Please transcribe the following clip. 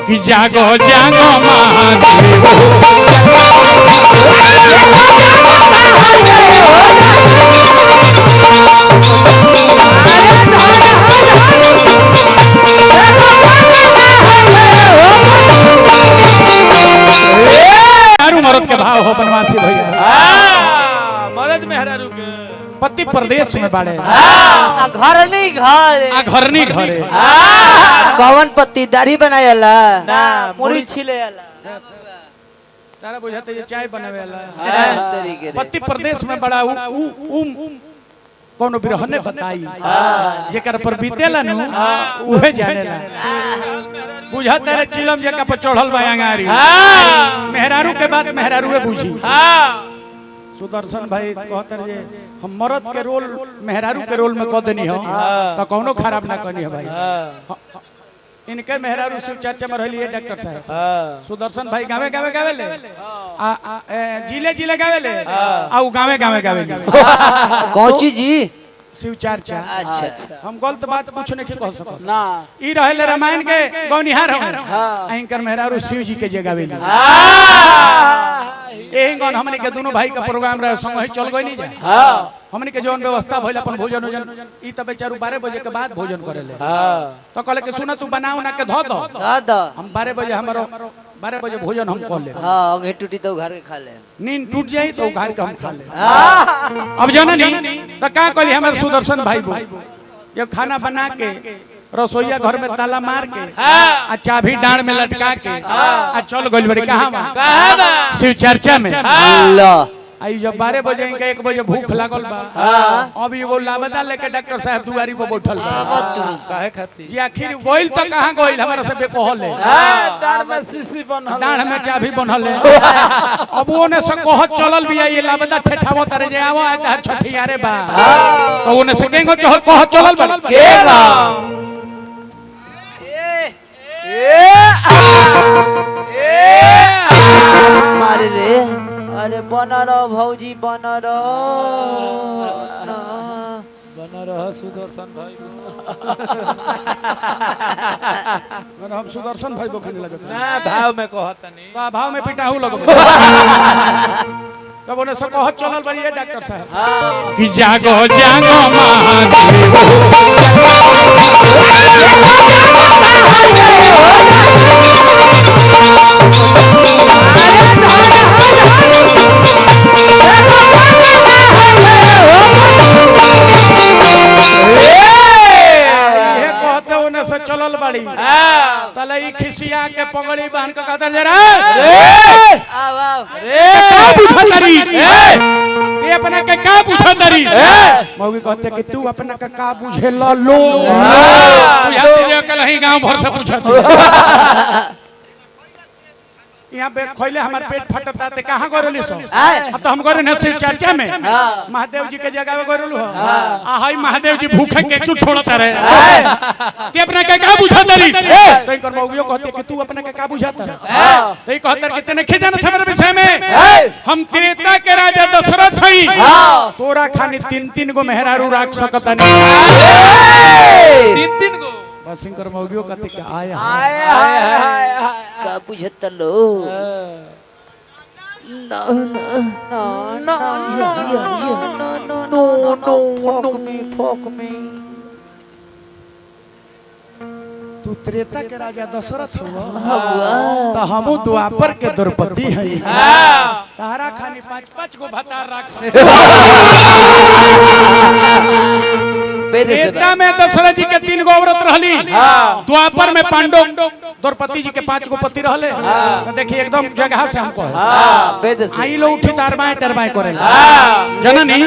कि जागो जागो महादेव मरद के भाव हो बनवासी भैया मरद मेहरारू के पति प्रदेश में बाड़े घरनी घरे कौन पति दाढ़ी बनायला ना मुड़ी छिलेला तारा बुझाते ये चाय बनावे वाला तरीके पति प्रदेश में बड़ा कोनो बिरहने बताई जेकर पर बीतेला नु उहे जानेला बुझाते रे चिलम जेका पर चढ़ल बा अंगारी मेहरारू के बात मेहरारूए बुझी सुदर्शन भाई कहतर जे हम मर्द के रोल मेहरारू के रोल में क देनी हो तो कोनो खराब ना करनी है भाई इनके मेहरारू शिव चर्चा में रहली है डॉक्टर साहब सुदर्शन भाई गावे गावे गावेले जिले जिले गावेले आ उ गावे गावे गावेले कौची जी शिव चर्चा अच्छा हम गलत बात कुछ नहीं कह सकत ना ई रहले रामायण के गौनिहार हो इनकर मेहरारू शिव जी के जगह गावेले एही गन हमनी के दोनों भाई का प्रोग्राम रहे संग ही चल गई नहीं जा हमनी के जौन व्यवस्था भइल अपन भोजन भोजन ई त बेचारू 12 बजे के बाद भोजन करेले तो कहले कि सुना तू बनाओ ना के धो दो दादा हम 12 बजे हमारो 12 बजे भोजन हम कर ले हां अंगे टूटी तो घर के खा ले नींद टूट जाई तो घर के हम खा ले अब जननी तो का कहली हमर सुदर्शन भाई बो ये खाना बना के रसोईया घर में ताला मार के आ चाबी डांड में लटका के आ चल गइल बड़ी कहां शिव चर्चा में अल्लाह आई जब 12 बजे इनके 1 बजे भूख लागल बा अभी एगो लाबदा लेके डॉक्टर साहब दुआरी पर बैठल बा काहे खाती जी आखिर गोइल तो कहां गोइल हमरा से बेकहल है डाढ़ में सीसी बनल डांड में चाबी बनल है अब ओने से कहत चलल बिया ये लाबदा ठेठावो तारे जे आवा है तार छठियारे बा तो ओने से केंगो चहल कहत चलल बा केगा मारे रे अरे बना रहो भौजी बना रहो सुदर्शन भाई हम सुदर्शन भाई बोखने लगत ना भाव में कहतनी तो भाव में पिटाहू लगब तब ओने से कहत चलल बड़ी है डॉक्टर साहब कि जागो जागो चलल बड़ी तले ई खिसिया के पगड़ी बांध के कहतर जरा आव का पूछतरी ते अपना के का पूछतरी मौगी कहते कि तू अपना के का बुझे लो तू याद जे कल ही गांव भर से पूछत यहाँ पे खोले हमार पेट फटता ते कहां गरली सो अब तो हम गरे न शिव चर्चा में महादेव जी के जगह गरलू हो आ हाय महादेव जी भूखे के चुट छोड़त रहे ते अपना के का बुझात रही तो इनकर मौगियो कहते कि तू अपना के का बुझात रहे तो ई कहतर कि तने खिजानत हमरे विषय में हम त्रेता के राजा दशरथ हई तोरा खानी 3-3 गो मेहरारू राख सकतनी 3-3 गो बस इनकर मौगियो कहते कि आया का बुझत लो ना ना fuck me तू त्रेता के राजा दशरथ हुआ हुआ तो हमू द्वापर के द्रौपदी हई तारा खानी 5-5 गो भतार राख सकत त्रेता में दशरथ जी के 3 गो औरत रहली द्वापर में पांडव द्रौपदी जी के 5 गो पति रहले तो देखिए एकदम जगह से हमको है हां बेद से आई लो उठी तारबाएं टरबाएं करेला जननी